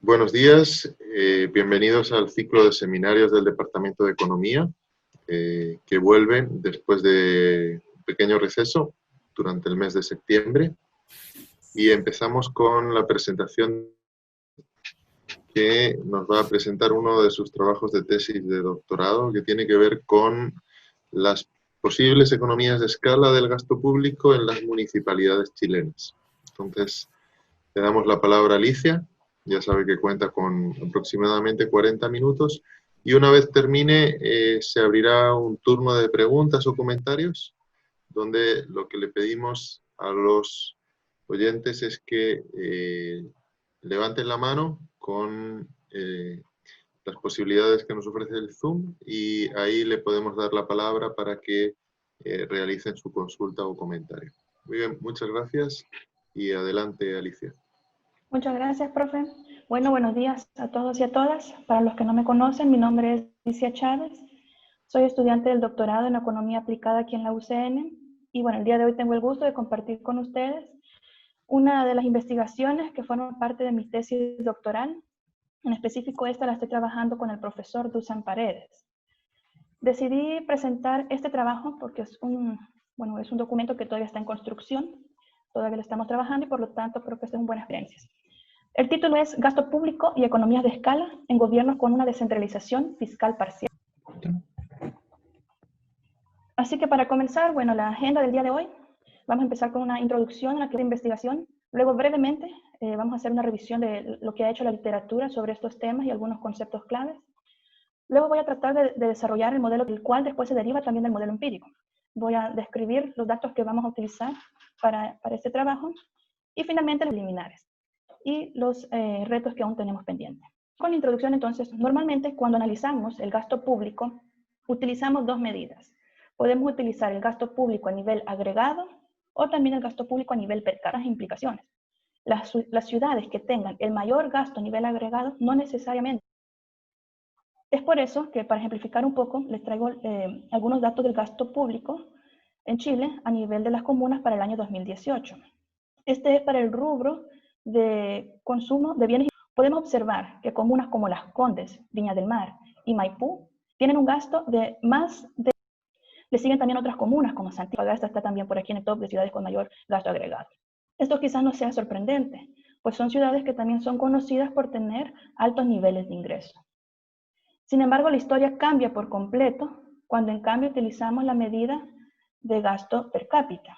Buenos días, bienvenidos al ciclo de seminarios del Departamento de Economía, que vuelven después de un pequeño receso durante el mes de septiembre. Y empezamos con la presentación que nos va a presentar uno de sus trabajos de tesis de doctorado, que tiene que ver con las posibles economías de escala del gasto público en las municipalidades chilenas. Entonces, le damos la palabra a Alicia. Ya sabe que cuenta con aproximadamente 40 minutos y una vez termine se abrirá un turno de preguntas o comentarios donde lo que le pedimos a los oyentes es que levanten la mano con las posibilidades que nos ofrece el Zoom y ahí le podemos dar la palabra para que realicen su consulta o comentario. Muy bien, muchas gracias y adelante, Alicia. Muchas gracias, profe. Bueno, buenos días a todos y a todas. Para los que no me conocen, mi nombre es Alicia Chávez. Soy estudiante del doctorado en Economía Aplicada aquí en la UCN. Y bueno, el día de hoy tengo el gusto de compartir con ustedes una de las investigaciones que forman parte de mi tesis doctoral. En específico, esta la estoy trabajando con el profesor Dusan Paredes. Decidí presentar este trabajo porque es un documento que todavía está en construcción. Todavía lo estamos trabajando y por lo tanto creo que esta es una buena experiencia. El título es Gasto público y economías de escala en gobiernos con una descentralización fiscal parcial. Así que para comenzar, bueno, la agenda del día de hoy, vamos a empezar con una introducción a la investigación. Luego, brevemente, vamos a hacer una revisión de lo que ha hecho la literatura sobre estos temas y algunos conceptos claves. Luego voy a tratar de desarrollar el modelo, del cual después se deriva también del modelo empírico. Voy a describir los datos que vamos a utilizar para este trabajo y finalmente los preliminares y los retos que aún tenemos pendientes. Con la introducción, entonces, normalmente cuando analizamos el gasto público, utilizamos dos medidas. Podemos utilizar el gasto público a nivel agregado o también el gasto público a nivel per cápita. Las implicaciones. Las ciudades que tengan el mayor gasto a nivel agregado no necesariamente. Es por eso que, para ejemplificar un poco, les traigo algunos datos del gasto público en Chile a nivel de las comunas para el año 2018. Este es para el rubro de consumo de bienes. Podemos observar que comunas como Las Condes, Viña del Mar y Maipú tienen un gasto de más de... Le siguen también otras comunas como Santiago. Esta está también por aquí en el top de ciudades con mayor gasto agregado. Esto quizás no sea sorprendente, pues son ciudades que también son conocidas por tener altos niveles de ingreso. Sin embargo, la historia cambia por completo cuando en cambio utilizamos la medida de gasto per cápita.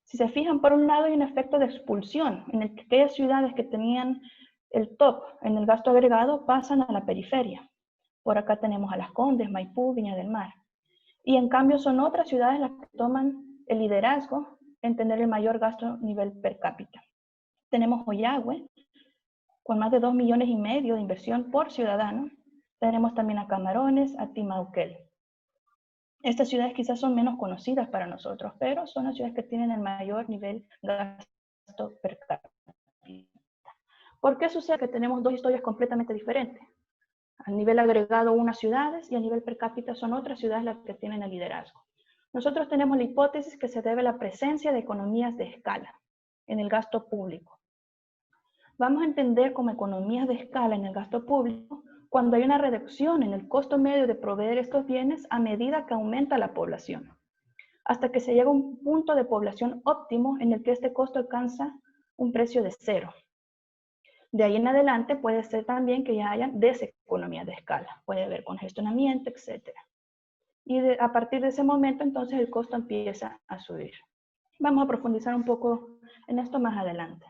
Si se fijan, por un lado hay un efecto de expulsión, en el que aquellas ciudades que tenían el top en el gasto agregado pasan a la periferia. Por acá tenemos a Las Condes, Maipú, Viña del Mar. Y en cambio son otras ciudades las que toman el liderazgo en tener el mayor gasto nivel per cápita. Tenemos Oyagüe, con más de 2,5 millones de inversión por ciudadano. Tenemos también a Camarones, a Timauquel. Estas ciudades quizás son menos conocidas para nosotros, pero son las ciudades que tienen el mayor nivel de gasto per cápita. ¿Por qué sucede que tenemos dos historias completamente diferentes? A nivel agregado unas ciudades y a nivel per cápita son otras ciudades las que tienen el liderazgo. Nosotros tenemos la hipótesis que se debe a la presencia de economías de escala en el gasto público. Vamos a entender como economías de escala en el gasto público cuando hay una reducción en el costo medio de proveer estos bienes a medida que aumenta la población, hasta que se llega a un punto de población óptimo en el que este costo alcanza un precio de cero. De ahí en adelante puede ser también que ya haya deseconomías de escala, puede haber congestionamiento, etc. Y a partir de ese momento entonces el costo empieza a subir. Vamos a profundizar un poco en esto más adelante.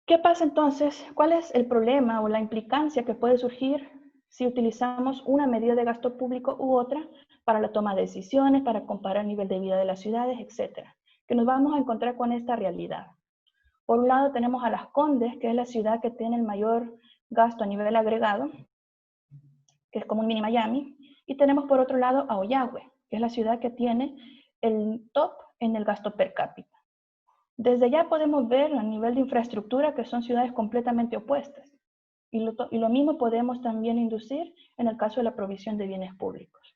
¿Qué pasa entonces? ¿Cuál es el problema o la implicancia que puede surgir si utilizamos una medida de gasto público u otra para la toma de decisiones, para comparar el nivel de vida de las ciudades, etcétera? Que nos vamos a encontrar con esta realidad. Por un lado tenemos a Las Condes, que es la ciudad que tiene el mayor gasto a nivel agregado, que es como un mini Miami, y tenemos por otro lado a Oyagüe, que es la ciudad que tiene el top en el gasto per cápita. Desde ya podemos ver a nivel de infraestructura que son ciudades completamente opuestas. Y lo mismo podemos también inducir en el caso de la provisión de bienes públicos.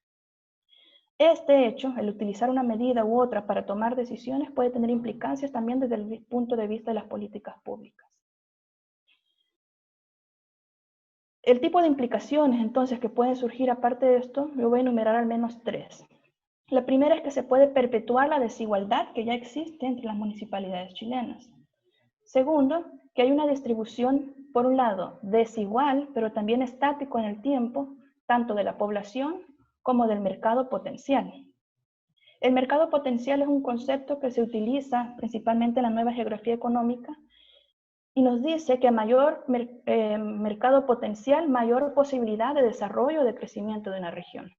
Este hecho, el utilizar una medida u otra para tomar decisiones, puede tener implicancias también desde el punto de vista de las políticas públicas. El tipo de implicaciones, entonces, que pueden surgir aparte de esto, yo voy a enumerar al menos 3. La primera es que se puede perpetuar la desigualdad que ya existe entre las municipalidades chilenas. Segundo, que hay una distribución, por un lado, desigual, pero también estático en el tiempo, tanto de la población como del mercado potencial. El mercado potencial es un concepto que se utiliza principalmente en la nueva geografía económica y nos dice que a mayor mercado potencial, mayor posibilidad de desarrollo o de crecimiento de una región.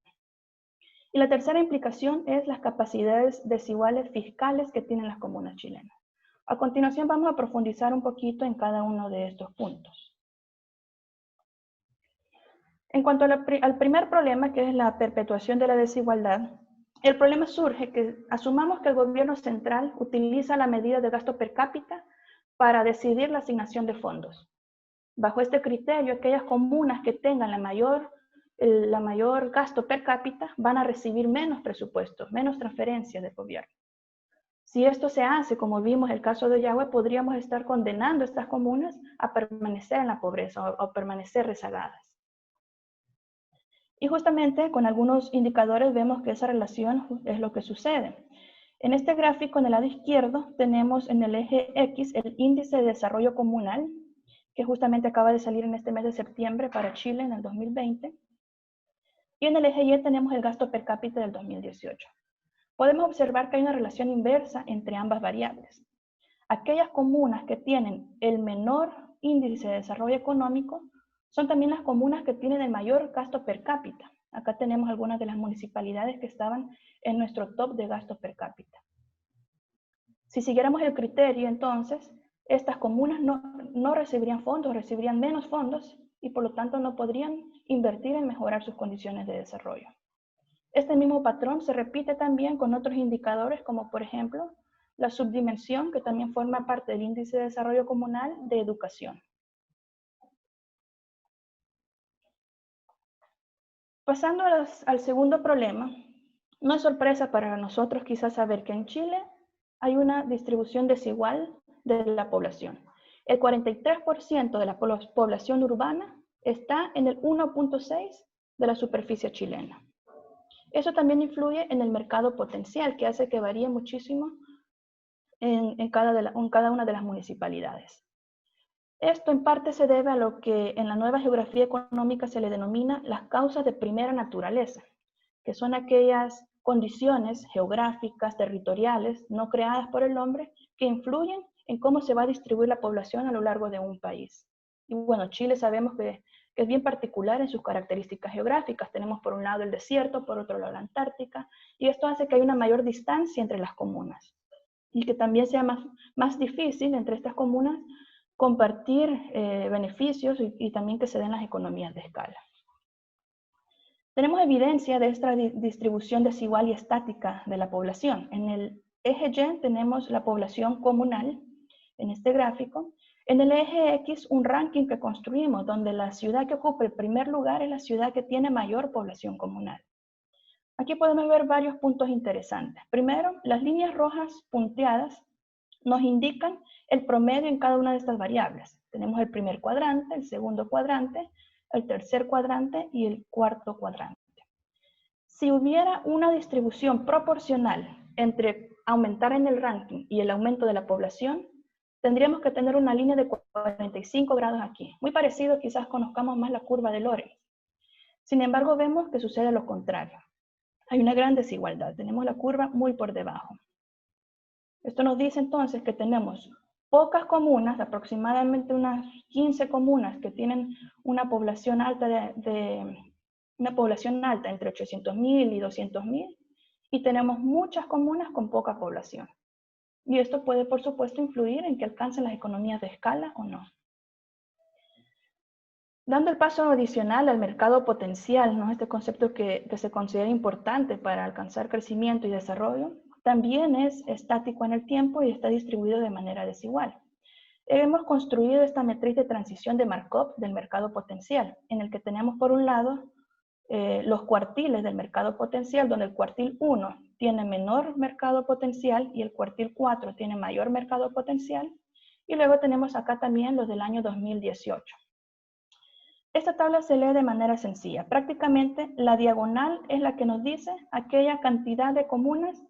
Y la tercera implicación es las capacidades desiguales fiscales que tienen las comunas chilenas. A continuación vamos a profundizar un poquito en cada uno de estos puntos. En cuanto al primer problema, que es la perpetuación de la desigualdad, el problema surge que asumamos que el gobierno central utiliza la medida de gasto per cápita para decidir la asignación de fondos. Bajo este criterio, aquellas comunas que tengan la mayor gasto per cápita van a recibir menos presupuestos, menos transferencias del gobierno. Si esto se hace, como vimos el caso de Ollagüe, podríamos estar condenando a estas comunas a permanecer en la pobreza o permanecer rezagadas. Y justamente con algunos indicadores vemos que esa relación es lo que sucede. En este gráfico, en el lado izquierdo, tenemos en el eje X el índice de desarrollo comunal, que justamente acaba de salir en este mes de septiembre para Chile en el 2020. Y en el eje Y tenemos el gasto per cápita del 2018. Podemos observar que hay una relación inversa entre ambas variables. Aquellas comunas que tienen el menor índice de desarrollo económico son también las comunas que tienen el mayor gasto per cápita. Acá tenemos algunas de las municipalidades que estaban en nuestro top de gasto per cápita. Si siguiéramos el criterio, entonces, estas comunas no recibirían fondos, recibirían menos fondos y por lo tanto no podrían invertir en mejorar sus condiciones de desarrollo. Este mismo patrón se repite también con otros indicadores como por ejemplo la subdimensión, que también forma parte del índice de desarrollo comunal de educación. Pasando al segundo problema, no es sorpresa para nosotros quizás saber que en Chile hay una distribución desigual de la población. El 43% de la población urbana está en el 1.6 de la superficie chilena. Eso también influye en el mercado potencial, que hace que varíe muchísimo en cada una de las municipalidades. Esto en parte se debe a lo que en la nueva geografía económica se le denomina las causas de primera naturaleza, que son aquellas condiciones geográficas, territoriales, no creadas por el hombre, que influyen en cómo se va a distribuir la población a lo largo de un país. Y bueno, Chile sabemos que es bien particular en sus características geográficas. Tenemos por un lado el desierto, por otro lado la Antártica, y esto hace que haya una mayor distancia entre las comunas y que también sea más difícil entre estas comunas compartir beneficios y también que se den las economías de escala. Tenemos evidencia de esta distribución desigual y estática de la población. En el eje Y tenemos la población comunal, en este gráfico. En el eje X, un ranking que construimos, donde la ciudad que ocupa el primer lugar es la ciudad que tiene mayor población comunal. Aquí podemos ver varios puntos interesantes. Primero, las líneas rojas punteadas nos indican el promedio en cada una de estas variables. Tenemos el primer cuadrante, el segundo cuadrante, el tercer cuadrante y el cuarto cuadrante. Si hubiera una distribución proporcional entre aumentar en el ranking y el aumento de la población, tendríamos que tener una línea de 45 grados aquí. Muy parecido, quizás conozcamos más la curva de Lorenz. Sin embargo, vemos que sucede lo contrario. Hay una gran desigualdad. Tenemos la curva muy por debajo. Esto nos dice entonces que tenemos pocas comunas, aproximadamente unas 15 comunas que tienen una población alta entre 800.000 y 200.000, y tenemos muchas comunas con poca población. Y esto puede, por supuesto, influir en que alcancen las economías de escala o no. Dando el paso adicional al mercado potencial, ¿no? Este concepto que se considera importante para alcanzar crecimiento y desarrollo, también es estático en el tiempo y está distribuido de manera desigual. Hemos construido esta matriz de transición de Markov del mercado potencial, en el que tenemos por un lado los cuartiles del mercado potencial, donde el cuartil 1 tiene menor mercado potencial y el cuartil 4 tiene mayor mercado potencial, y luego tenemos acá también los del año 2018. Esta tabla se lee de manera sencilla. Prácticamente la diagonal es la que nos dice aquella cantidad de comunas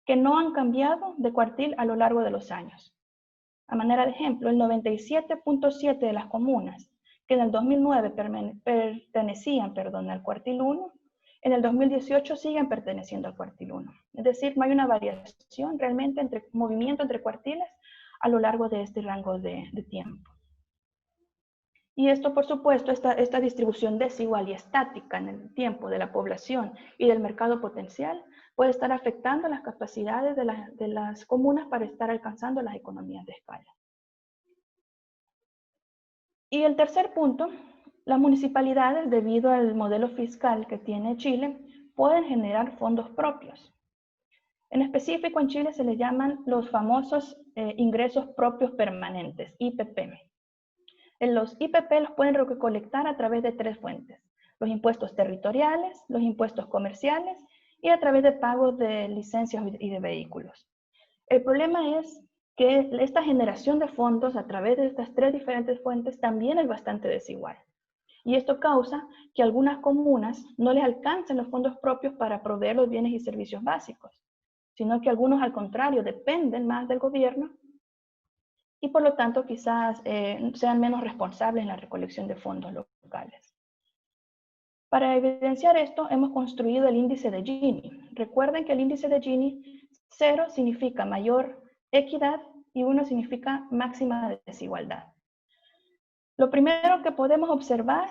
que no han cambiado de cuartil a lo largo de los años. A manera de ejemplo, el 97.7% de las comunas que en el 2009 pertenecían al cuartil 1, en el 2018 siguen perteneciendo al cuartil 1. Es decir, no hay una variación realmente entre movimiento entre cuartiles a lo largo de este rango de tiempo. Y esto, por supuesto, esta distribución desigual y estática en el tiempo de la población y del mercado potencial puede estar afectando las capacidades de las comunas para estar alcanzando las economías de escala. Y el tercer punto, las municipalidades, debido al modelo fiscal que tiene Chile, pueden generar fondos propios. En específico, en Chile se les llaman los famosos ingresos propios permanentes, IPP. Los IPP los pueden recolectar a través de tres fuentes: los impuestos territoriales, los impuestos comerciales y a través de pagos de licencias y de vehículos. El problema es que esta generación de fondos a través de estas tres diferentes fuentes también es bastante desigual. Y esto causa que algunas comunas no les alcancen los fondos propios para proveer los bienes y servicios básicos, sino que algunos, al contrario, dependen más del gobierno y por lo tanto quizás sean menos responsables en la recolección de fondos locales. Para evidenciar esto, hemos construido el índice de Gini. Recuerden que el índice de Gini, 0 significa mayor equidad y 1 significa máxima desigualdad. Lo primero que podemos observar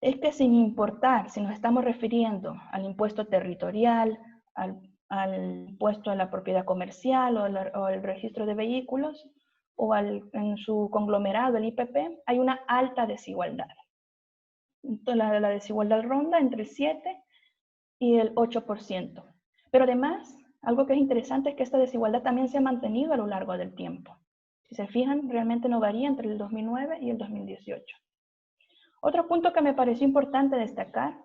es que sin importar si nos estamos refiriendo al impuesto territorial, al impuesto a la propiedad comercial o al registro de vehículos, o en su conglomerado, el IPP, hay una alta desigualdad. Entonces, la desigualdad ronda entre el 7 y el 8%. Pero además, algo que es interesante es que esta desigualdad también se ha mantenido a lo largo del tiempo. Si se fijan, realmente no varía entre el 2009 y el 2018. Otro punto que me pareció importante destacar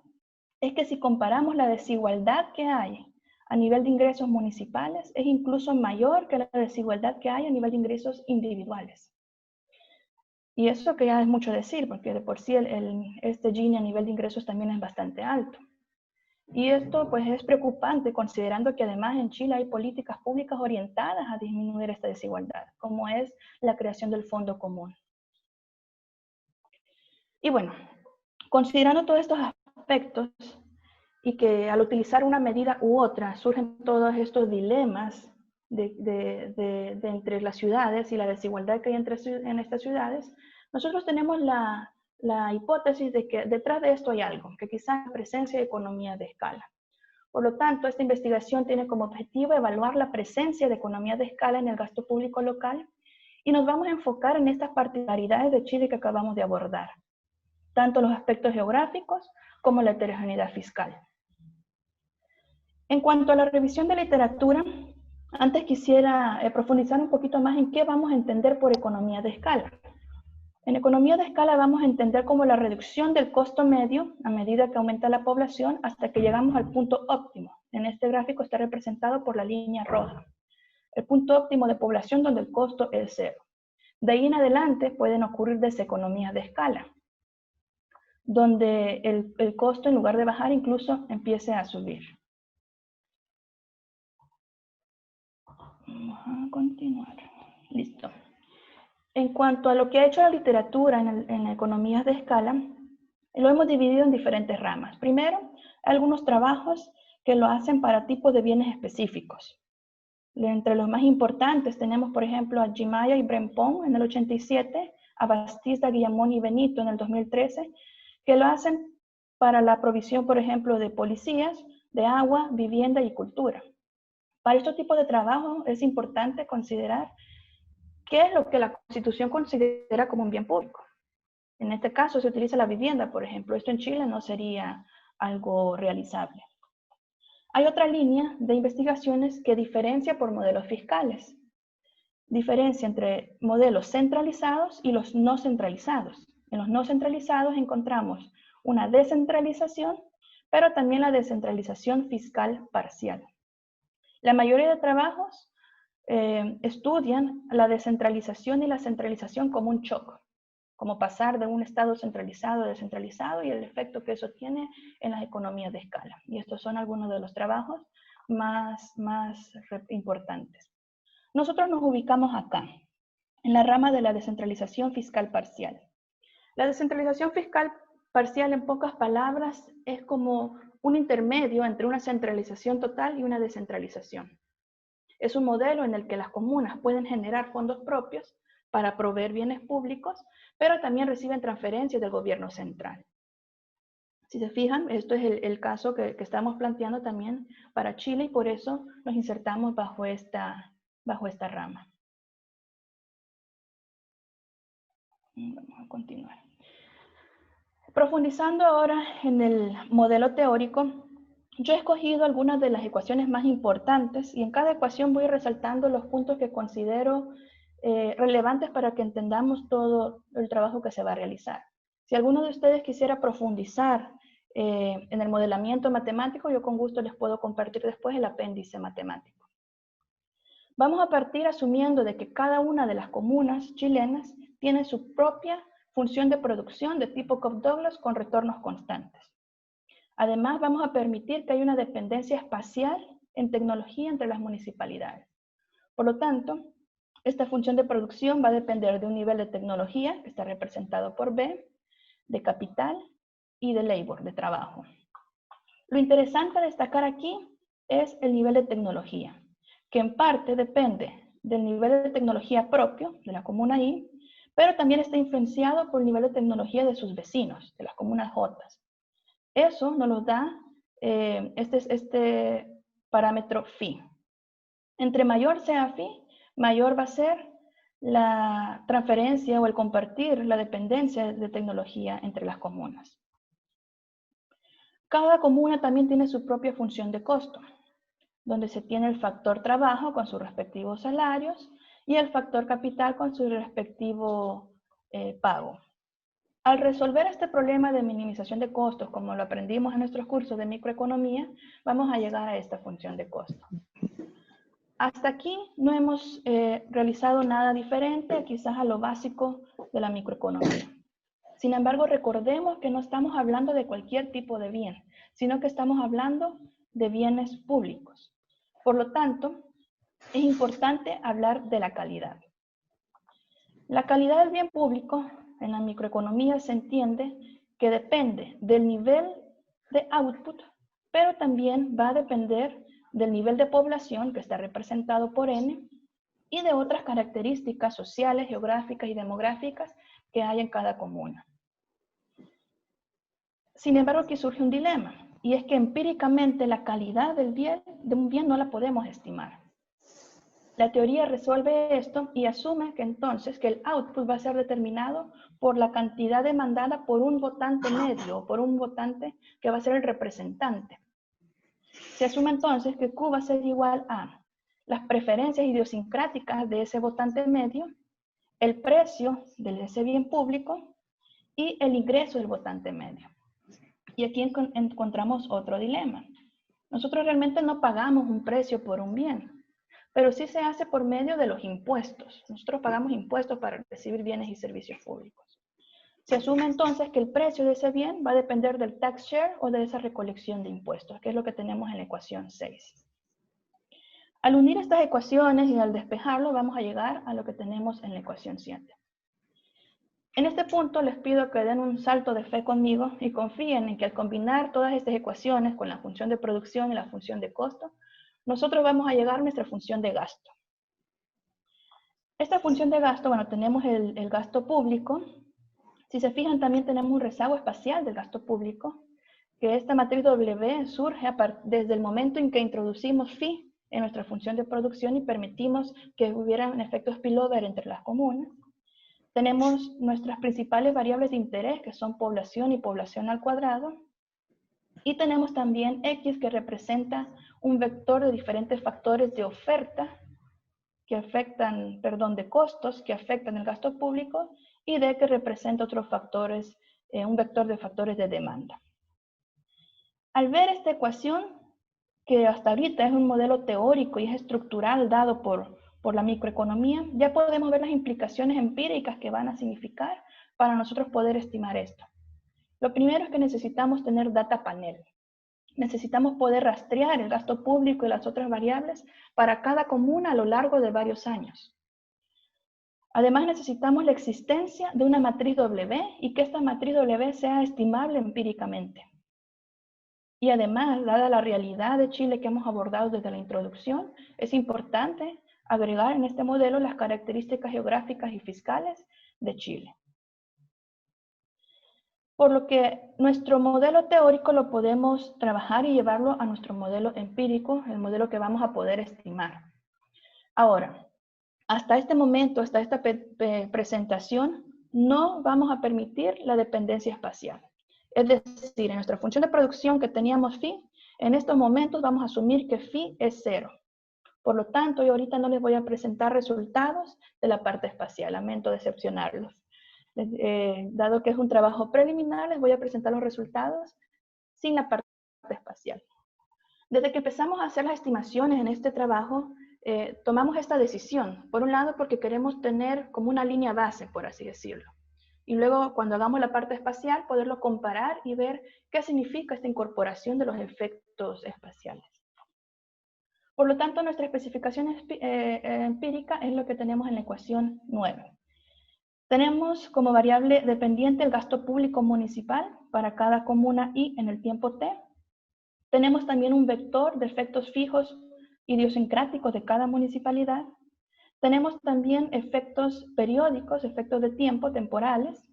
es que si comparamos la desigualdad que hay a nivel de ingresos municipales, es incluso mayor que la desigualdad que hay a nivel de ingresos individuales. Y eso que ya es mucho decir, porque de por sí este Gini a nivel de ingresos también es bastante alto. Y esto pues es preocupante considerando que además en Chile hay políticas públicas orientadas a disminuir esta desigualdad, como es la creación del Fondo Común. Y bueno, considerando todos estos aspectos y que al utilizar una medida u otra surgen todos estos dilemas entre las ciudades y la desigualdad que hay en estas ciudades, nosotros tenemos la hipótesis de que detrás de esto hay algo, que quizás presencia de economía de escala. Por lo tanto, esta investigación tiene como objetivo evaluar la presencia de economía de escala en el gasto público local y nos vamos a enfocar en estas particularidades de Chile que acabamos de abordar, tanto los aspectos geográficos como la heterogeneidad fiscal. En cuanto a la revisión de literatura, antes quisiera profundizar un poquito más en qué vamos a entender por economía de escala. En economía de escala vamos a entender como la reducción del costo medio a medida que aumenta la población hasta que llegamos al punto óptimo. En este gráfico está representado por la línea roja. El punto óptimo de población donde el costo es 0. De ahí en adelante pueden ocurrir deseconomías de escala, donde el costo en lugar de bajar incluso empiece a subir. Vamos a continuar. Listo. En cuanto a lo que ha hecho la literatura en economías de escala, lo hemos dividido en diferentes ramas. Primero, algunos trabajos que lo hacen para tipos de bienes específicos. Entre los más importantes tenemos, por ejemplo, a Gimaya y Brempong en el 87, a Bastista, Guillamón y Benito en el 2013, que lo hacen para la provisión, por ejemplo, de policías, de agua, vivienda y cultura. Para este tipo de trabajo es importante considerar qué es lo que la Constitución considera como un bien público. En este caso se utiliza la vivienda, por ejemplo. Esto en Chile no sería algo realizable. Hay otra línea de investigaciones que diferencia por modelos fiscales. Diferencia entre modelos centralizados y los no centralizados. En los no centralizados encontramos una descentralización, pero también la descentralización fiscal parcial. La mayoría de trabajos estudian la descentralización y la centralización como un choque. como pasar de un Estado centralizado a descentralizado y el efecto que eso tiene en las economías de escala. Y estos son algunos de los trabajos más importantes. Nosotros nos ubicamos acá, en la rama de la descentralización fiscal parcial. La descentralización fiscal parcial, en pocas palabras, es como un intermedio entre una centralización total y una descentralización. Es un modelo en el que las comunas pueden generar fondos propios para proveer bienes públicos, pero también reciben transferencias del gobierno central. Si se fijan, esto es el caso que estamos planteando también para Chile y por eso nos insertamos bajo esta rama. Vamos a continuar. Profundizando ahora en el modelo teórico, yo he escogido algunas de las ecuaciones más importantes y en cada ecuación voy resaltando los puntos que considero relevantes para que entendamos todo el trabajo que se va a realizar. Si alguno de ustedes quisiera profundizar en el modelamiento matemático, yo con gusto les puedo compartir después el apéndice matemático. Vamos a partir asumiendo de que cada una de las comunas chilenas tiene su propia función de producción de tipo Cobb-Douglas con retornos constantes. Además, vamos a permitir que haya una dependencia espacial en tecnología entre las municipalidades. Por lo tanto, esta función de producción va a depender de un nivel de tecnología, que está representado por B, de capital y de labor, de trabajo. Lo interesante a destacar aquí es el nivel de tecnología, que en parte depende del nivel de tecnología propio de la comuna I, pero también está influenciado por el nivel de tecnología de sus vecinos, de las comunas J. Eso nos lo da este parámetro phi. Entre mayor sea phi, mayor va a ser la transferencia o el compartir la dependencia de tecnología entre las comunas. Cada comuna también tiene su propia función de costo, donde se tiene el factor trabajo con sus respectivos salarios y el factor capital con su respectivo pago. Al resolver este problema de minimización de costos, como lo aprendimos en nuestros cursos de microeconomía, vamos a llegar a esta función de costo. Hasta aquí no hemos realizado nada diferente, quizás a lo básico de la microeconomía. Sin embargo, recordemos que no estamos hablando de cualquier tipo de bien, sino que estamos hablando de bienes públicos. Por lo tanto, es importante hablar de la calidad. La calidad del bien público en la microeconomía se entiende que depende del nivel de output, pero también va a depender del nivel de población que está representado por N y de otras características sociales, geográficas y demográficas que hay en cada comuna. Sin embargo, aquí surge un dilema, y es que empíricamente la calidad de un bien no la podemos estimar. La teoría resuelve esto y asume que entonces que el output va a ser determinado por la cantidad demandada por un votante medio, por un votante que va a ser el representante. Se asume entonces que Q va a ser igual a las preferencias idiosincráticas de ese votante medio, el precio de ese bien público y el ingreso del votante medio. Y aquí encontramos otro dilema. Nosotros realmente no pagamos un precio por un bien, pero sí se hace por medio de los impuestos. Nosotros pagamos impuestos para recibir bienes y servicios públicos. Se asume entonces que el precio de ese bien va a depender del tax share o de esa recolección de impuestos, que es lo que tenemos en la ecuación 6. Al unir estas ecuaciones y al despejarlo, vamos a llegar a lo que tenemos en la ecuación 7. En este punto les pido que den un salto de fe conmigo y confíen en que al combinar todas estas ecuaciones con la función de producción y la función de costo, nosotros vamos a llegar a nuestra función de gasto. Esta función de gasto, bueno, tenemos el gasto público. Si se fijan, también tenemos un rezago espacial del gasto público, que esta matriz W surge desde el momento en que introducimos phi en nuestra función de producción y permitimos que hubieran efectos spillover entre las comunas. Tenemos nuestras principales variables de interés, que son población y población al cuadrado. Y tenemos también X, que representa un vector de diferentes factores de oferta, que afectan, de costos, que afectan el gasto público, y D, que representa otros factores, un vector de factores de demanda. Al ver esta ecuación, que hasta ahorita es un modelo teórico y es estructural dado por la microeconomía, ya podemos ver las implicaciones empíricas que van a significar para nosotros poder estimar esto. Lo primero es que necesitamos tener data panel. Necesitamos poder rastrear el gasto público y las otras variables para cada comuna a lo largo de varios años. Además, necesitamos la existencia de una matriz W y que esta matriz W sea estimable empíricamente. Y además, dada la realidad de Chile que hemos abordado desde la introducción, es importante agregar en este modelo las características geográficas y fiscales de Chile. Por lo que nuestro modelo teórico lo podemos trabajar y llevarlo a nuestro modelo empírico, el modelo que vamos a poder estimar. Ahora, hasta este momento, hasta esta presentación, no vamos a permitir la dependencia espacial. Es decir, en nuestra función de producción que teníamos phi, en estos momentos vamos a asumir que phi es 0. Por lo tanto, yo ahorita no les voy a presentar resultados de la parte espacial, lamento decepcionarlos. Dado que es un trabajo preliminar, les voy a presentar los resultados sin la parte espacial. Desde que empezamos a hacer las estimaciones en este trabajo, tomamos esta decisión. Por un lado, porque queremos tener como una línea base, por así decirlo. Y luego, cuando hagamos la parte espacial, poderlo comparar y ver qué significa esta incorporación de los efectos espaciales. Por lo tanto, nuestra especificación empírica es lo que tenemos en la ecuación 9. Tenemos como variable dependiente el gasto público municipal para cada comuna y en el tiempo t. Tenemos también un vector de efectos fijos idiosincráticos de cada municipalidad. Tenemos también efectos periódicos, efectos de tiempo, temporales.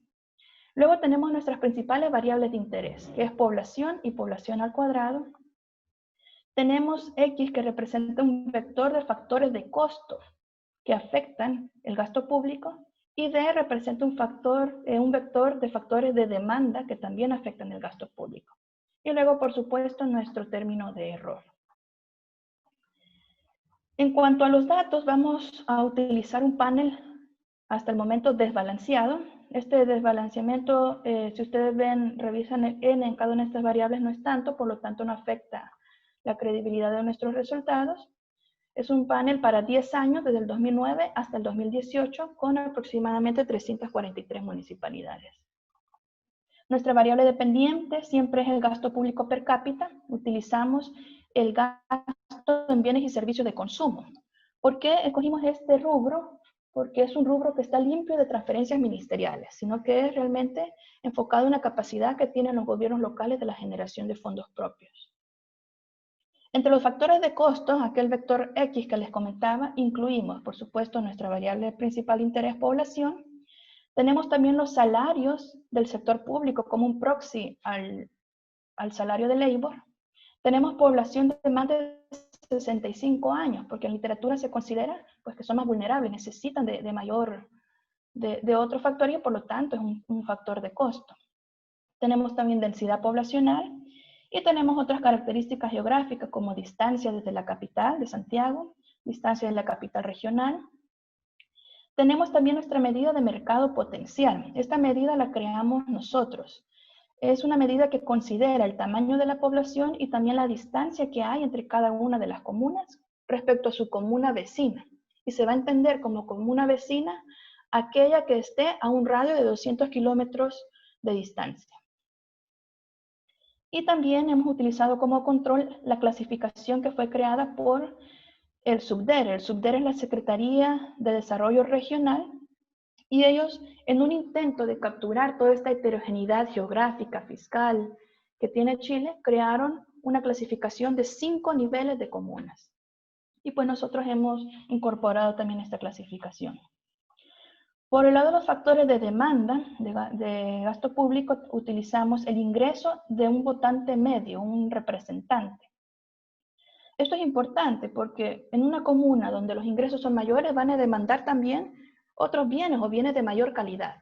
Luego tenemos nuestras principales variables de interés, que es población y población al cuadrado. Tenemos X, que representa un vector de factores de costo que afectan el gasto público. Y D representa un vector de factores de demanda que también afectan el gasto público. Y luego, por supuesto, nuestro término de error. En cuanto a los datos, vamos a utilizar un panel hasta el momento desbalanceado. Este desbalanceamiento, si ustedes ven, revisan el n en cada una de estas variables, no es tanto, por lo tanto no afecta la credibilidad de nuestros resultados. Es un panel para 10 años, desde el 2009 hasta el 2018, con aproximadamente 343 municipalidades. Nuestra variable dependiente siempre es el gasto público per cápita. Utilizamos el gasto en bienes y servicios de consumo. ¿Por qué escogimos este rubro? Porque es un rubro que está limpio de transferencias ministeriales, sino que es realmente enfocado en la capacidad que tienen los gobiernos locales de la generación de fondos propios. Entre los factores de costo, aquel vector X que les comentaba, incluimos, por supuesto, nuestra variable principal de interés población. Tenemos también los salarios del sector público como un proxy al salario de labor. Tenemos población de más de 65 años, porque en literatura se considera pues, que son más vulnerables, necesitan de otro factor y por lo tanto es un factor de costo. Tenemos también densidad poblacional. Y tenemos otras características geográficas como distancia desde la capital de Santiago, distancia de la capital regional. Tenemos también nuestra medida de mercado potencial. Esta medida la creamos nosotros. Es una medida que considera el tamaño de la población y también la distancia que hay entre cada una de las comunas respecto a su comuna vecina. Y se va a entender como comuna vecina aquella que esté a un radio de 200 kilómetros de distancia. Y también hemos utilizado como control la clasificación que fue creada por el SUBDER. El SUBDER es la Secretaría de Desarrollo Regional y ellos, en un intento de capturar toda esta heterogeneidad geográfica, fiscal que tiene Chile, crearon una clasificación de 5 niveles de comunas. Y pues nosotros hemos incorporado también esta clasificación. Por el lado de los factores de demanda, de gasto público, utilizamos el ingreso de un votante medio, un representante. Esto es importante porque en una comuna donde los ingresos son mayores van a demandar también otros bienes o bienes de mayor calidad.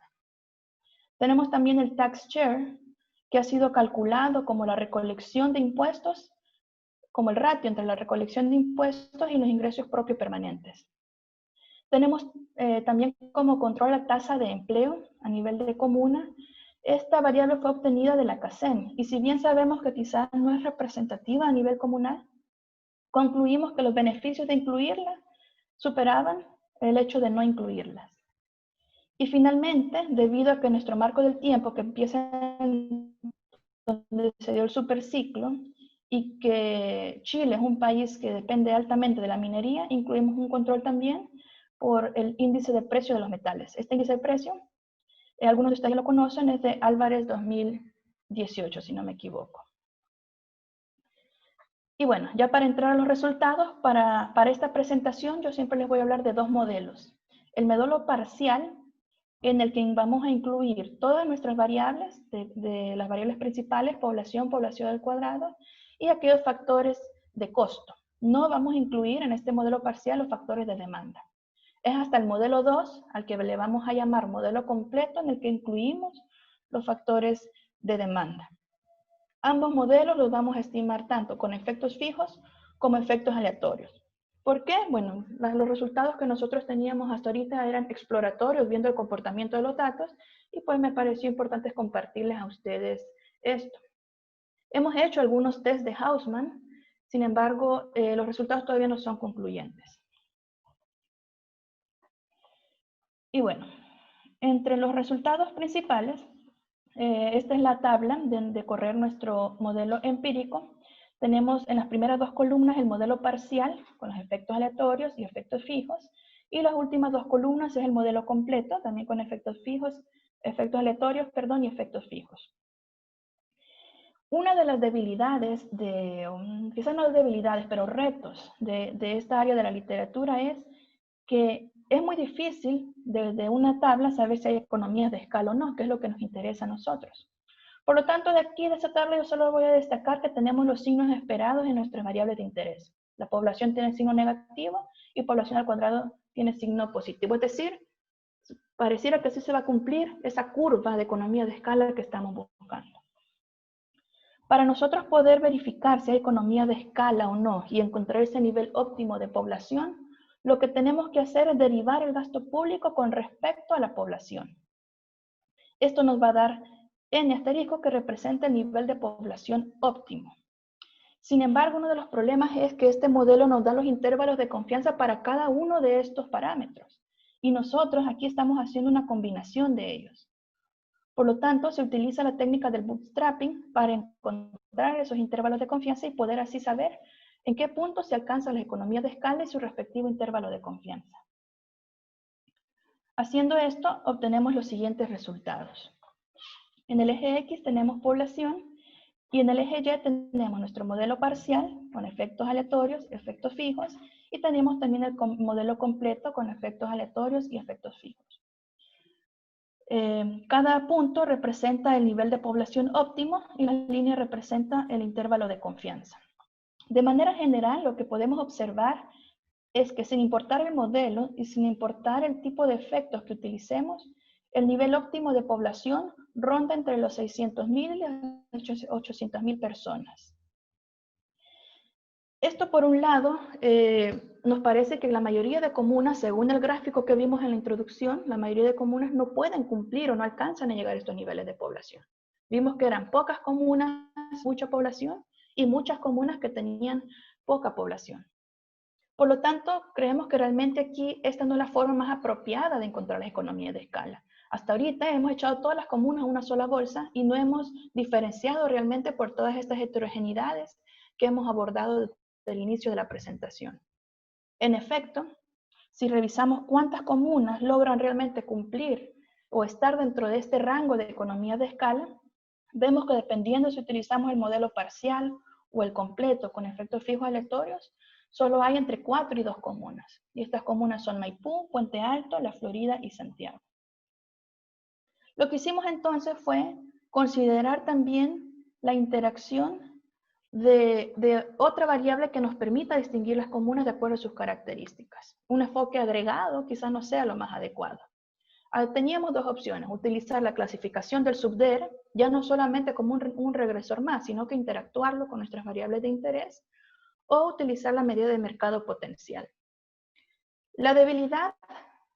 Tenemos también el tax share, que ha sido calculado como la recolección de impuestos, como el ratio entre la recolección de impuestos y los ingresos propios permanentes. Tenemos también como control la tasa de empleo a nivel de comuna. Esta variable fue obtenida de la CACEM y si bien sabemos que quizás no es representativa a nivel comunal, concluimos que los beneficios de incluirla superaban el hecho de no incluirlas. Y finalmente, debido a que nuestro marco del tiempo, que empieza en donde se dio el superciclo, y que Chile es un país que depende altamente de la minería, incluimos un control también por el índice de precio de los metales. Este índice de precio, algunos de ustedes lo conocen, es de Álvarez 2018, si no me equivoco. Y bueno, ya para entrar a los resultados, para esta presentación yo siempre les voy a hablar de dos modelos. El modelo parcial, en el que vamos a incluir todas nuestras variables, de las variables principales, población, población al cuadrado, y aquellos factores de costo. No vamos a incluir en este modelo parcial los factores de demanda. Es hasta el modelo 2, al que le vamos a llamar modelo completo, en el que incluimos los factores de demanda. Ambos modelos los vamos a estimar tanto con efectos fijos como efectos aleatorios. ¿Por qué? Bueno, los resultados que nosotros teníamos hasta ahorita eran exploratorios, viendo el comportamiento de los datos, y pues me pareció importante compartirles a ustedes esto. Hemos hecho algunos test de Hausman, sin embargo, los resultados todavía no son concluyentes. Y bueno, entre los resultados principales, esta es la tabla de correr nuestro modelo empírico. Tenemos en las primeras dos columnas el modelo parcial con los efectos aleatorios y efectos fijos, y las últimas dos columnas es el modelo completo, también con efectos fijos, efectos aleatorios, perdón, y efectos fijos. Una de las debilidades, quizás no debilidades, pero retos de esta área de la literatura es que es muy difícil desde una tabla saber si hay economías de escala o no, que es lo que nos interesa a nosotros. Por lo tanto, de aquí, de esta tabla, yo solo voy a destacar que tenemos los signos esperados en nuestras variables de interés. La población tiene signo negativo y población al cuadrado tiene signo positivo. Es decir, pareciera que así se va a cumplir esa curva de economía de escala que estamos buscando. Para nosotros poder verificar si hay economía de escala o no y encontrar ese nivel óptimo de población, lo que tenemos que hacer es derivar el gasto público con respecto a la población. Esto nos va a dar N asterisco, que representa el nivel de población óptimo. Sin embargo, uno de los problemas es que este modelo nos da los intervalos de confianza para cada uno de estos parámetros. Y nosotros aquí estamos haciendo una combinación de ellos. Por lo tanto, se utiliza la técnica del bootstrapping para encontrar esos intervalos de confianza y poder así saber en qué punto se alcanza la economía de escala y su respectivo intervalo de confianza. Haciendo esto, obtenemos los siguientes resultados. En el eje X tenemos población y en el eje Y tenemos nuestro modelo parcial con efectos aleatorios, efectos fijos, y tenemos también el modelo completo con efectos aleatorios y efectos fijos. Cada punto representa el nivel de población óptimo y la línea representa el intervalo de confianza. De manera general, lo que podemos observar es que sin importar el modelo y sin importar el tipo de efectos que utilicemos, el nivel óptimo de población ronda entre los 600.000 y las 800.000 personas. Esto, por un lado, nos parece que la mayoría de comunas, según el gráfico que vimos en la introducción, la mayoría de comunas no pueden cumplir o no alcanzan a llegar a estos niveles de población. Vimos que eran pocas comunas, mucha población, y muchas comunas que tenían poca población. Por lo tanto, creemos que realmente aquí esta no es la forma más apropiada de encontrar las economías de escala. Hasta ahorita hemos echado todas las comunas en una sola bolsa y no hemos diferenciado realmente por todas estas heterogeneidades que hemos abordado desde el inicio de la presentación. En efecto, si revisamos cuántas comunas logran realmente cumplir o estar dentro de este rango de economías de escala, vemos que dependiendo si utilizamos el modelo parcial o el completo con efectos fijos aleatorios, solo hay entre 4 y 2 comunas. Y estas comunas son Maipú, Puente Alto, La Florida y Santiago. Lo que hicimos entonces fue considerar también la interacción de otra variable que nos permita distinguir las comunas de acuerdo a sus características. Un enfoque agregado quizás no sea lo más adecuado. Teníamos dos opciones: utilizar la clasificación del SUBDER, ya no solamente como un regresor más, sino que interactuarlo con nuestras variables de interés, o utilizar la medida de mercado potencial. La debilidad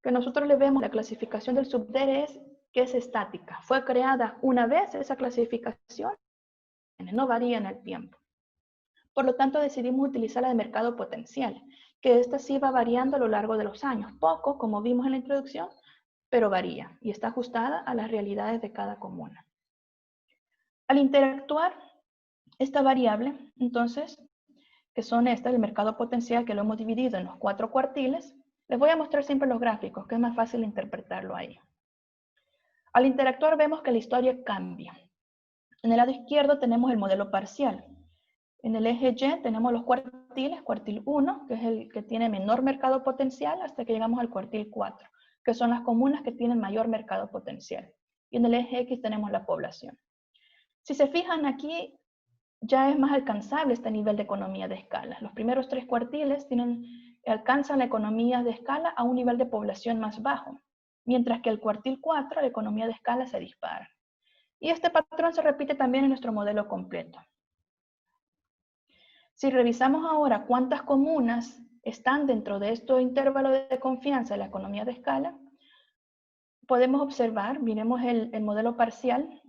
que nosotros le vemos a la clasificación del SUBDER es que es estática. Fue creada una vez esa clasificación, no varía en el tiempo. Por lo tanto, decidimos utilizar la de mercado potencial, que esta sí va variando a lo largo de los años. Poco, como vimos en la introducción, pero varía y está ajustada a las realidades de cada comuna. Al interactuar esta variable, entonces, que son estas, el mercado potencial, que lo hemos dividido en los 4 cuartiles, les voy a mostrar siempre los gráficos, que es más fácil interpretarlo ahí. Al interactuar vemos que la historia cambia. En el lado izquierdo tenemos el modelo parcial. En el eje Y tenemos los cuartiles, cuartil 1, que es el que tiene menor mercado potencial, hasta que llegamos al cuartil 4, que son las comunas que tienen mayor mercado potencial. Y en el eje X tenemos la población. Si se fijan aquí, ya es más alcanzable este nivel de economía de escala. Los primeros 3 cuartiles alcanzan la economía de escala a un nivel de población más bajo, mientras que el cuartil 4 la economía de escala se dispara. Y este patrón se repite también en nuestro modelo completo. Si revisamos ahora cuántas comunas están dentro de este intervalo de confianza de la economía de escala, podemos observar, miremos el modelo parcial,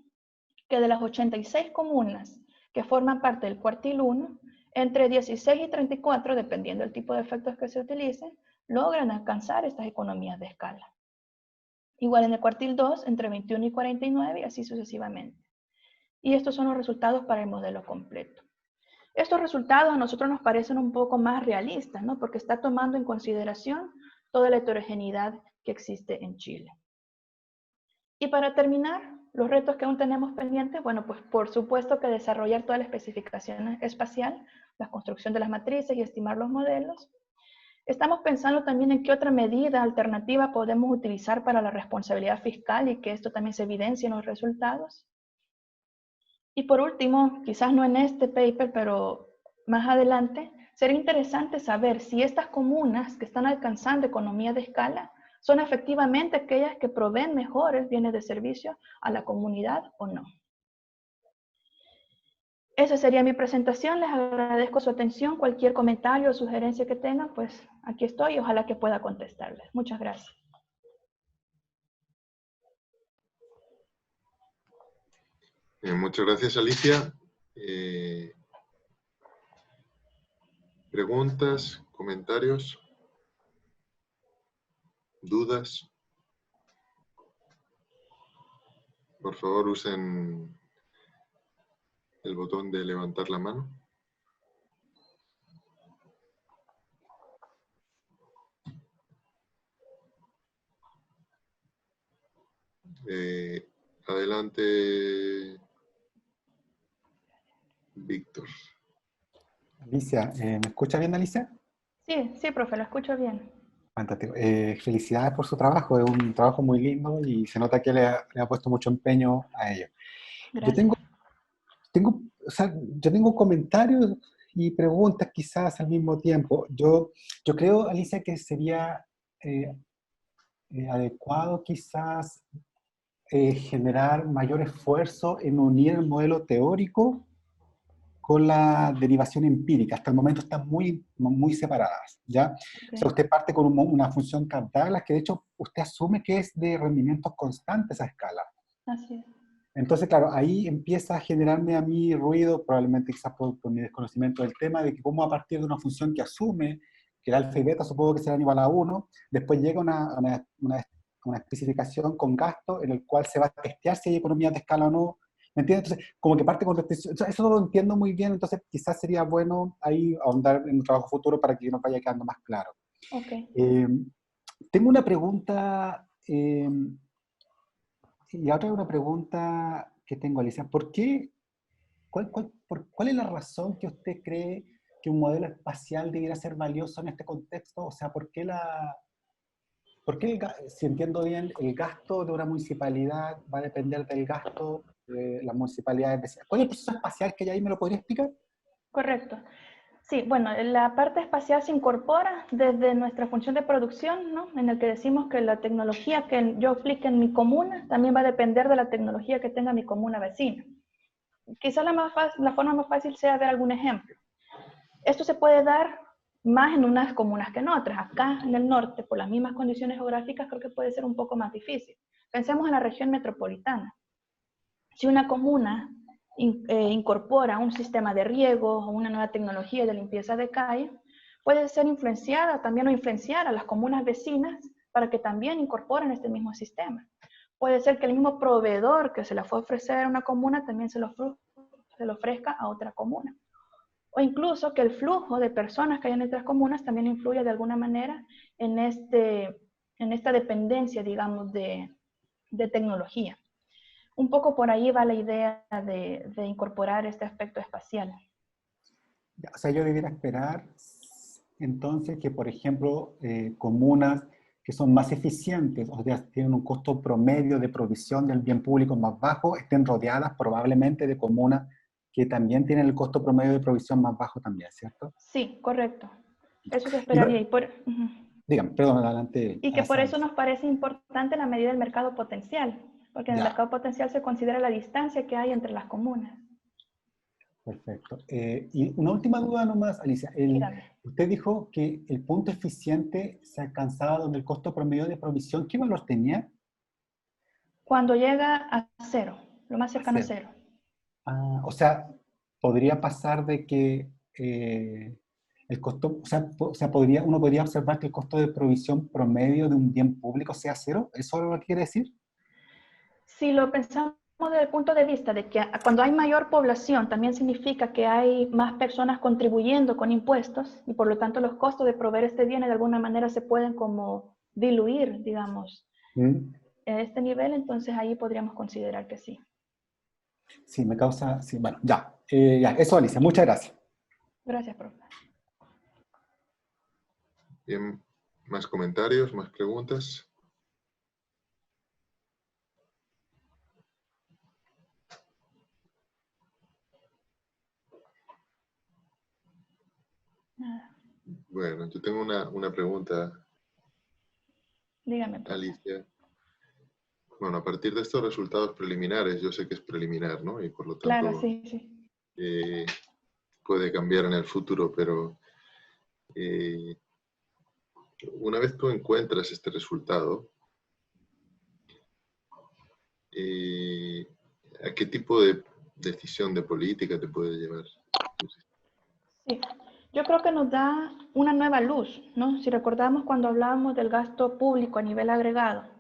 que de las 86 comunas que forman parte del cuartil 1, entre 16 y 34, dependiendo del tipo de efectos que se utilicen, logran alcanzar estas economías de escala. Igual en el cuartil 2, entre 21 y 49, y así sucesivamente. Y estos son los resultados para el modelo completo. Estos resultados a nosotros nos parecen un poco más realistas, ¿no? Porque está tomando en consideración toda la heterogeneidad que existe en Chile. Y para terminar, los retos que aún tenemos pendientes, bueno, pues por supuesto que desarrollar toda la especificación espacial, la construcción de las matrices y estimar los modelos. Estamos pensando también en qué otra medida alternativa podemos utilizar para la responsabilidad fiscal y que esto también se evidencie en los resultados. Y por último, quizás no en este paper, pero más adelante, sería interesante saber si estas comunas que están alcanzando economía de escala son efectivamente aquellas que proveen mejores bienes de servicio a la comunidad o no. Esa sería mi presentación. Les agradezco su atención. Cualquier comentario o sugerencia que tengan, pues aquí estoy y ojalá que pueda contestarles. Muchas gracias. Muchas gracias, Alicia. ¿Preguntas, comentarios, dudas? Por favor, usen el botón de levantar la mano. Adelante, Víctor. Alicia, ¿me escucha bien, Alicia? Sí, profe, lo escucho bien. Fantástico. Felicidades por su trabajo, es un trabajo muy lindo y se nota que le ha puesto mucho empeño a ello. Gracias. Yo tengo comentarios y preguntas quizás al mismo tiempo. Yo creo, Alicia, que sería adecuado quizás generar mayor esfuerzo en unir el modelo teórico con la derivación empírica. Hasta el momento están muy separadas, ¿ya? Okay. O sea, usted parte con una función Cardalas, que de hecho usted asume que es de rendimientos constantes a escala. Así es. Entonces, claro, ahí empieza a generarme a mí ruido, probablemente quizás por mi desconocimiento del tema, de que cómo a partir de una función que asume que el alfa y beta supongo que serán igual a 1, después llega una especificación con gasto en el cual se va a testear si hay economías de escala o no. ¿Me entiendes? Entonces, como que parte con restricción. Eso no lo entiendo muy bien, entonces quizás sería bueno ahí ahondar en un trabajo futuro para que nos vaya quedando más claro. Okay. Tengo una pregunta, y otra una pregunta que tengo, Alicia. ¿Cuál es la razón que usted cree que un modelo espacial debiera ser valioso en este contexto? O sea, ¿por qué si entiendo bien, el gasto de una municipalidad va a depender del gasto de las municipalidades vecinas? ¿Cuál es el proceso espacial que hay ahí? ¿Me lo podría explicar? Correcto. Sí, bueno, la parte espacial se incorpora desde nuestra función de producción, ¿no? En el que decimos que la tecnología que yo aplique en mi comuna también va a depender de la tecnología que tenga mi comuna vecina. Quizás la forma más fácil sea ver algún ejemplo. Esto se puede dar más en unas comunas que en otras. Acá en el norte, por las mismas condiciones geográficas, creo que puede ser un poco más difícil. Pensemos en la región metropolitana. Si una comuna incorpora un sistema de riego o una nueva tecnología de limpieza de calle, puede ser influenciada también o influenciar a las comunas vecinas para que también incorporen este mismo sistema. Puede ser que el mismo proveedor que se la fue a ofrecer a una comuna también se lo ofrezca a otra comuna. O incluso que el flujo de personas que hay en otras comunas también influya de alguna manera en esta dependencia, digamos, de tecnología. Un poco por ahí va la idea de incorporar este aspecto espacial. O sea, yo debiera esperar entonces que, por ejemplo, comunas que son más eficientes, o sea, tienen un costo promedio de provisión del bien público más bajo, estén rodeadas probablemente de comunas que también tienen el costo promedio de provisión más bajo también, ¿cierto? Sí, correcto. Eso se esperaría. Dígame, perdón, adelante. Y que por eso nos parece importante la medida del mercado potencial, porque en el mercado potencial se considera la distancia que hay entre las comunas. Perfecto. Y una última duda nomás, Alicia. Usted dijo que el punto eficiente se alcanzaba donde el costo promedio de provisión, ¿qué valor tenía? Cuando llega a cero, lo más cercano a cero. Ah, o sea, podría pasar de que el costo, o sea, uno podría observar que el costo de provisión promedio de un bien público sea cero. ¿Eso es lo que quiere decir? Si lo pensamos desde el punto de vista de que cuando hay mayor población, también significa que hay más personas contribuyendo con impuestos y por lo tanto los costos de proveer este bien de alguna manera se pueden como diluir, digamos, en este nivel, entonces ahí podríamos considerar que sí. Sí, me causa, sí, bueno, ya, eso, Alicia, muchas gracias. Gracias, profe. Bien, ¿más comentarios, más preguntas? Bueno, yo tengo una pregunta. Dígame, profe. Alicia. Bueno, a partir de estos resultados preliminares, yo sé que es preliminar, ¿no? Y por lo tanto, claro, sí. Puede cambiar en el futuro, pero una vez tú encuentras este resultado, ¿a qué tipo de decisión de política te puede llevar? Sí, yo creo que nos da una nueva luz, ¿no? Si recordamos cuando hablábamos del gasto público a nivel agregado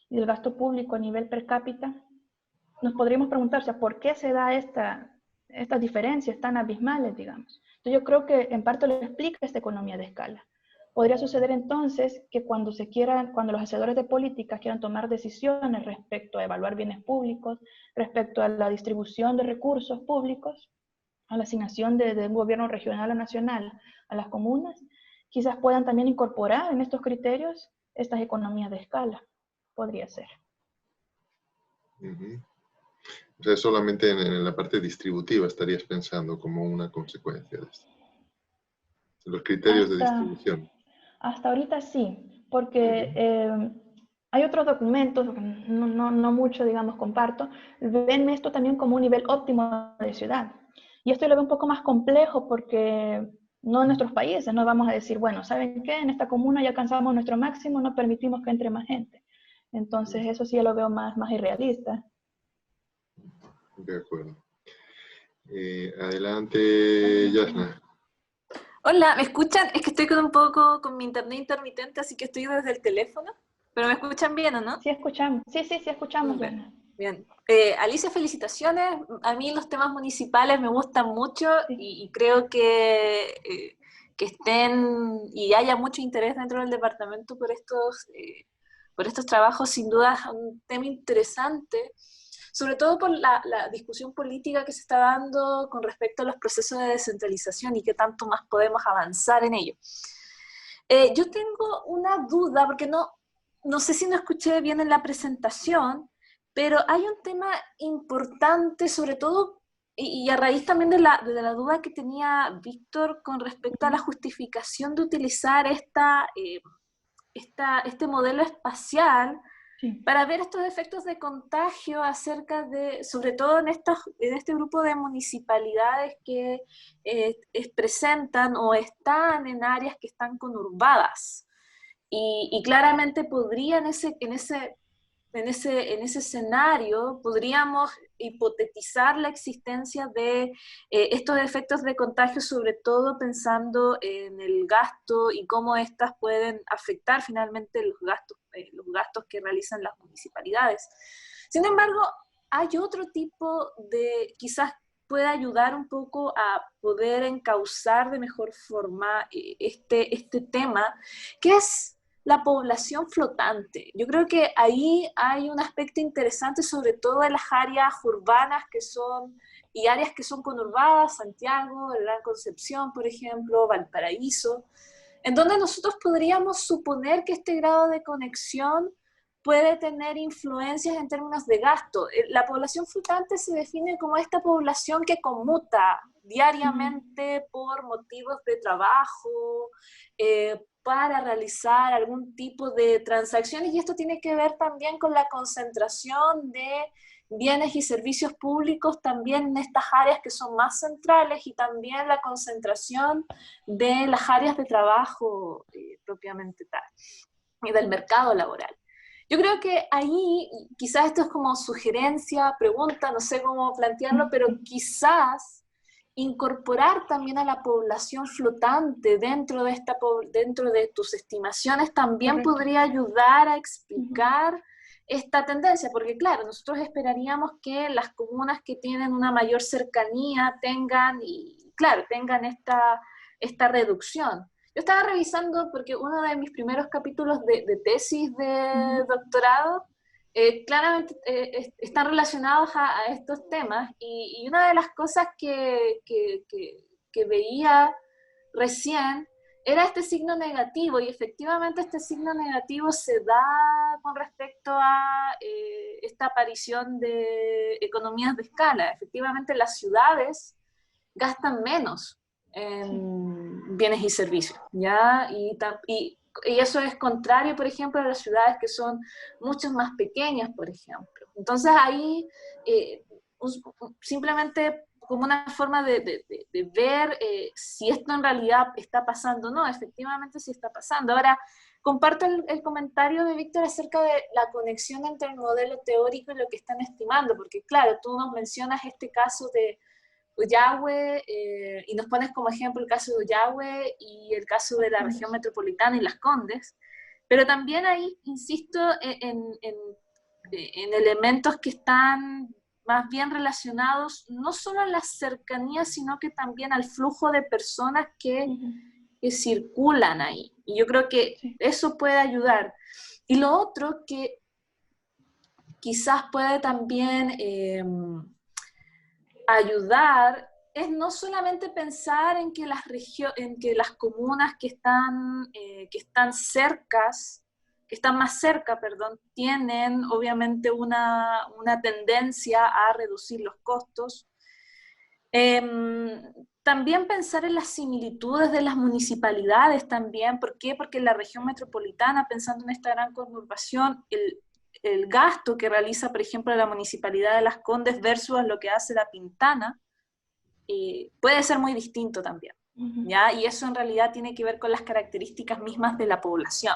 y del gasto público a nivel per cápita, nos podríamos preguntar, o sea, ¿por qué se da estas diferencias tan abismales, digamos? Entonces yo creo que en parte lo explica esta economía de escala. Podría suceder entonces que cuando los hacedores de políticas quieran tomar decisiones respecto a evaluar bienes públicos, respecto a la distribución de recursos públicos, a la asignación de un gobierno regional o nacional a las comunas, quizás puedan también incorporar en estos criterios estas economías de escala. Podría ser. O sea, solamente en la parte distributiva estarías pensando como una consecuencia de esto. Los criterios de distribución. Hasta ahorita sí, porque hay otros documentos, no mucho, digamos, comparto, ven esto también como un nivel óptimo de ciudad. Y esto lo veo un poco más complejo porque no en nuestros países, no vamos a decir, bueno, ¿saben qué? En esta comuna ya alcanzamos nuestro máximo, no permitimos que entre más gente. Entonces eso sí lo veo más irrealista. De acuerdo. Adelante, Yasna. Hola, ¿me escuchan? Es que estoy con mi internet intermitente, así que estoy desde el teléfono. ¿Pero me escuchan bien o no? Sí, escuchamos. Sí, escuchamos. Bien. Alicia, felicitaciones. A mí los temas municipales me gustan mucho y creo que estén y haya mucho interés dentro del departamento por estos trabajos, sin duda es un tema interesante, sobre todo por la discusión política que se está dando con respecto a los procesos de descentralización y qué tanto más podemos avanzar en ello. Yo tengo una duda, porque no sé si no escuché bien en la presentación, pero hay un tema importante, sobre todo, y a raíz también de la duda que tenía Víctor con respecto a la justificación de utilizar este modelo espacial para ver estos efectos de contagio acerca de, sobre todo en este grupo de municipalidades que presentan o están en áreas que están conurbadas. Y claramente podría en ese escenario, podríamos hipotetizar la existencia de estos efectos de contagio, sobre todo pensando en el gasto y cómo éstas pueden afectar finalmente los gastos que realizan las municipalidades. Sin embargo, hay otro tipo de, quizás puede ayudar un poco a poder encauzar de mejor forma este tema, que es la población flotante. Yo creo que ahí hay un aspecto interesante, sobre todo en las áreas urbanas y áreas que son conurbadas, Santiago, Gran Concepción, por ejemplo, Valparaíso, en donde nosotros podríamos suponer que este grado de conexión puede tener influencias en términos de gasto. La población flotante se define como esta población que conmuta diariamente por motivos de trabajo, para realizar algún tipo de transacciones, y esto tiene que ver también con la concentración de bienes y servicios públicos también en estas áreas que son más centrales, y también la concentración de las áreas de trabajo propiamente tal, y del mercado laboral. Yo creo que ahí, quizás esto es como sugerencia, pregunta, no sé cómo plantearlo, pero quizás incorporar también a la población flotante dentro de tus estimaciones también podría ayudar a explicar esta tendencia, porque claro, nosotros esperaríamos que las comunas que tienen una mayor cercanía tengan esta reducción. Yo estaba revisando, porque uno de mis primeros capítulos de tesis de doctorado, claramente están relacionados a estos temas, y una de las cosas que veía recién era este signo negativo, y efectivamente este signo negativo se da con respecto a esta aparición de economías de escala. Efectivamente las ciudades gastan menos en bienes y servicios, ¿ya? Y eso es contrario, por ejemplo, a las ciudades que son mucho más pequeñas, por ejemplo. Entonces ahí, simplemente como una forma de ver si esto en realidad está pasando o no, efectivamente sí está pasando. Ahora, comparto el comentario de Víctor acerca de la conexión entre el modelo teórico y lo que están estimando, porque claro, tú nos mencionas este caso de Ullahue, y nos pones como ejemplo el caso de Ullahue y el caso de la región metropolitana y Las Condes, pero también ahí insisto en elementos que están más bien relacionados no solo a la cercanía, sino que también al flujo de personas que circulan ahí. Y yo creo que eso puede ayudar. Y lo otro que quizás puede también ayudar es no solamente pensar en que las comunas que están más cerca, tienen obviamente una tendencia a reducir los costos. También pensar en las similitudes de las municipalidades también. ¿Por qué? Porque en la región metropolitana, pensando en esta gran conurbación, el gasto que realiza, por ejemplo, la Municipalidad de Las Condes versus lo que hace la Pintana, puede ser muy distinto también, ¿ya? Y eso en realidad tiene que ver con las características mismas de la población.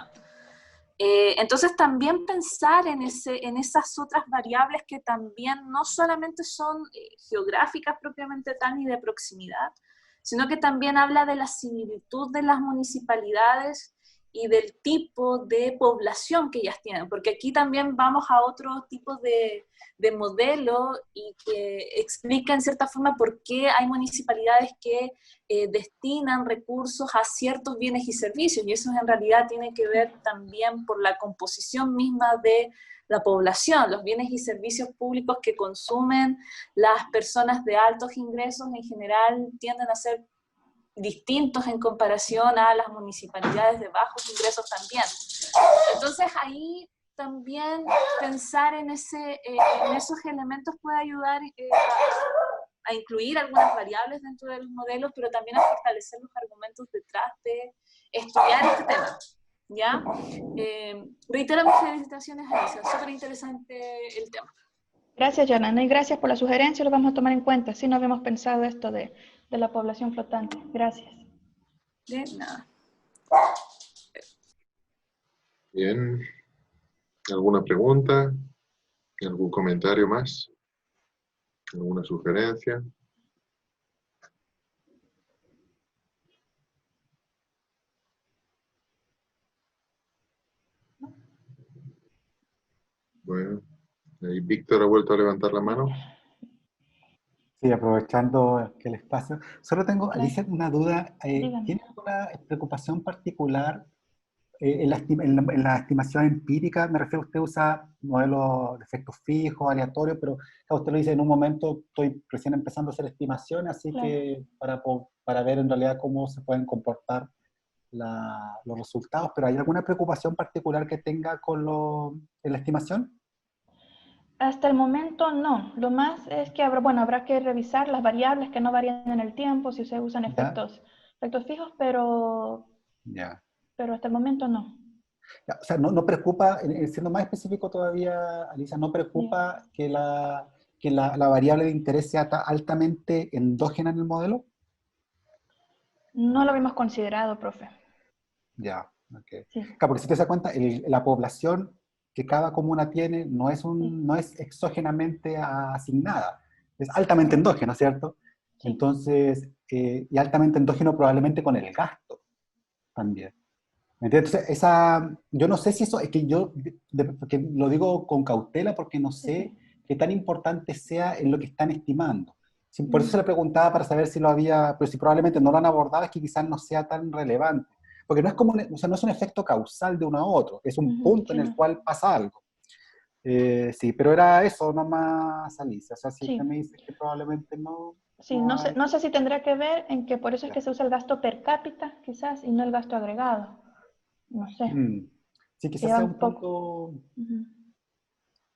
Entonces también pensar en esas otras variables que también no solamente son geográficas propiamente tal ni de proximidad, sino que también habla de la similitud de las municipalidades y del tipo de población que ellas tienen, porque aquí también vamos a otro tipo de modelo y que explica en cierta forma por qué hay municipalidades que destinan recursos a ciertos bienes y servicios, y eso en realidad tiene que ver también por la composición misma de la población. Los bienes y servicios públicos que consumen las personas de altos ingresos en general tienden a ser distintos en comparación a las municipalidades de bajos ingresos también. Entonces ahí también pensar en esos elementos puede ayudar a incluir algunas variables dentro de los modelos, pero también a fortalecer los argumentos detrás de estudiar este tema, ¿ya? Reitero mis felicitaciones a Alicia, súper interesante el tema. Gracias, Yanana, y gracias por la sugerencia, lo vamos a tomar en cuenta. Sí, no habíamos pensado esto de la población flotante. Gracias. De nada. Bien. ¿Alguna pregunta? ¿Algún comentario más? ¿Alguna sugerencia? Bueno, ahí Víctor ha vuelto a levantar la mano. Sí, aprovechando el espacio. Solo tengo, Claro. Alicia, una duda. Dígame. ¿Tiene alguna preocupación particular en la estimación empírica? Me refiero, usted usa modelos de efectos fijos, aleatorios, pero claro, usted lo dice en un momento, estoy recién empezando a hacer estimaciones, así Claro. que para ver en realidad cómo se pueden comportar los resultados, pero ¿hay alguna preocupación particular que tenga en la estimación? Hasta el momento no. Lo más es que habrá que revisar las variables que no varían en el tiempo, si se usan ¿Ya? efectos fijos, pero Ya. hasta el momento no. Ya, o sea, no preocupa, siendo más específico todavía, Alicia, no Diga. preocupa que la variable de interés sea altamente endógena en el modelo. No lo habíamos considerado, profe. Ya, ok. Sí, Claro, porque si te das cuenta, la población que cada comuna tiene sí, no es exógenamente asignada, es altamente endógena, ¿cierto? sí. Entonces, y altamente endógeno probablemente con el gasto también. ¿Me entiendes? Entonces, yo no sé si eso, es que porque lo digo con cautela porque no Sí, sí. sé qué tan importante sea en lo que están estimando. Por eso se Mm, le preguntaba para saber si lo había, pero si probablemente no lo han abordado, es que quizás no sea tan relevante. Porque no es como, o sea, no es un efecto causal de uno a otro, es un ujú, punto sí, en el no. cual pasa algo. Sí, pero era eso nomás, Alicia. O sea, si usted Sí, me dice que probablemente no, sí, no no hay. sé si tendría que ver en que por eso es Ya. que se usa el gasto per cápita, quizás, y no el gasto agregado. No sé. Mm. Sí, Que quizás va sea un un poco. punto. Ujú,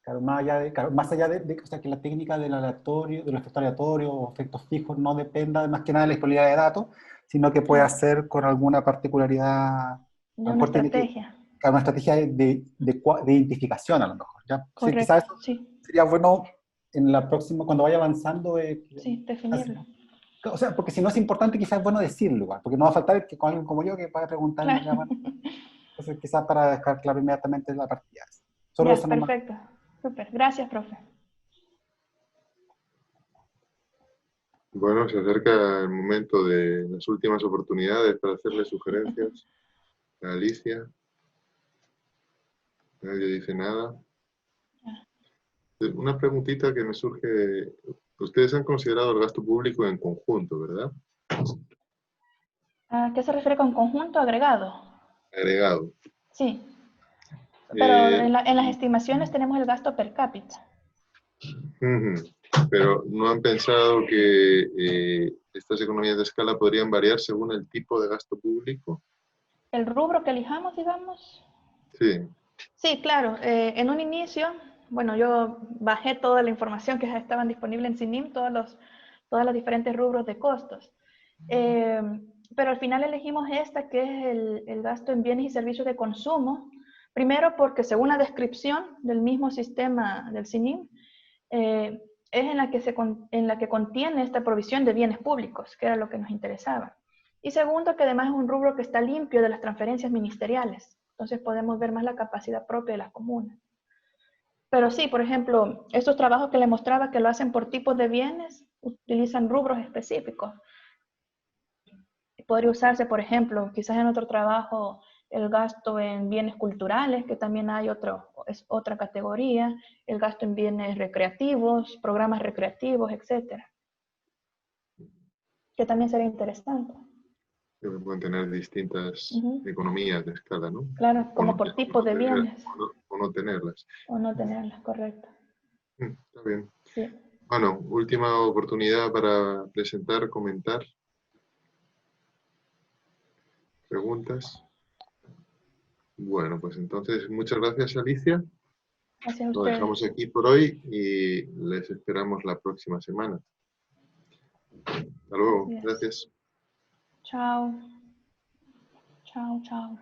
Claro, más allá o sea, que la técnica del aleatorio, del efecto aleatorio o efectos fijos no dependa más que nada de la disponibilidad de datos, sino que pueda claro, ser con alguna particularidad, a de lo una mejor tiene que, estrategia. claro, una estrategia de identificación a lo mejor, ¿ya? Sí, quizás Correcto, eso sí, sería bueno en la próxima, cuando vaya avanzando, sí, definirlo. o sea, porque si no es importante, quizás es bueno decirlo, igual, porque no va a faltar que con alguien como yo que vaya a preguntar en Claro. realidad, bueno, entonces quizás para dejar claro inmediatamente la partida. Solo Ya, eso nomás. perfecto. Súper. Gracias, profe. Bueno, se acerca el momento de las últimas oportunidades para hacerle sugerencias a Alicia. Nadie dice nada. Una preguntita que me surge. Ustedes han considerado el gasto público en conjunto, ¿verdad? ¿A qué se refiere con conjunto agregado? Agregado. Sí, pero Eh, en las estimaciones tenemos el gasto per cápita. Ujú. Pero ¿no han pensado que estas economías de escala podrían variar según el tipo de gasto público? El rubro que elijamos, digamos. Sí. Sí, claro. En un inicio, bueno, yo bajé toda la información que estaban disponible en CINIM, todos los diferentes rubros de costos. Eh, pero al final elegimos esta, que es el gasto en bienes y servicios de consumo. Primero porque según la descripción del mismo sistema del CINIM, es en la que contiene esta provisión de bienes públicos, que era lo que nos interesaba. Y segundo, que además es un rubro que está limpio de las transferencias ministeriales. Entonces podemos ver más la capacidad propia de las comunas. Pero sí, por ejemplo, estos trabajos que le mostraba que lo hacen por tipos de bienes, utilizan rubros específicos. Podría usarse, por ejemplo, quizás en otro trabajo, el gasto en bienes culturales, que también es otra categoría, el gasto en bienes recreativos, programas recreativos, etcétera, que también sería interesante. Que pueden tener distintas Ujú. economías de escala, ¿no? Claro, O como no, por tipo de bienes, o no tenerlas. o no tenerlas, correcto. Está bien. Sí. Bueno, última oportunidad para presentar, comentar, preguntas. Bueno, pues entonces muchas gracias, Alicia. Gracias a Lo ustedes. dejamos aquí por hoy y les esperamos la próxima semana. Hasta luego. Así es. Gracias. Chao. Chao, chao.